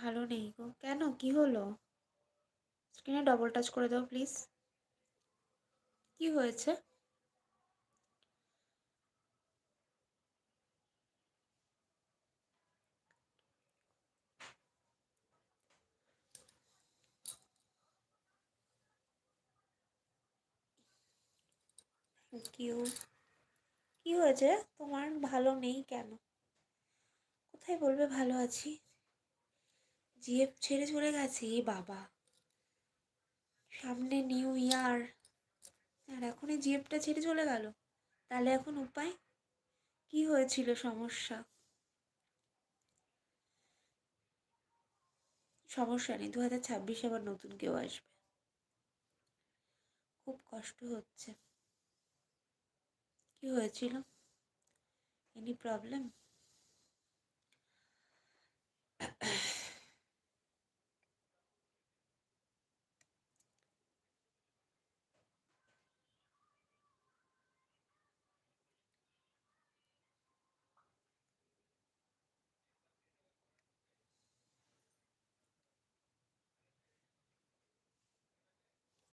ভালো নেই গো। কেন, কি হলো? স্ক্রিনে ডবল টাচ করে দাও প্লিজ। কি হয়েছে? Thank you. কি হয়েছে তোমার? ভালো নেই কেন? কোথায় বলবে ভালো আছি? জিএফ ছেড়ে চলে গেছে, এ বাবা! সামনে নিউ ইয়ার, আর এখনই জিএফটা ছেড়ে চলে গেল? তাহলে এখন উপায়? কি হয়েছিল সমস্যা? সমস্যা নেই, 2026 আবার নতুন কেউ আসবে। খুব কষ্ট হচ্ছে। কি হয়েছিল? Any problem?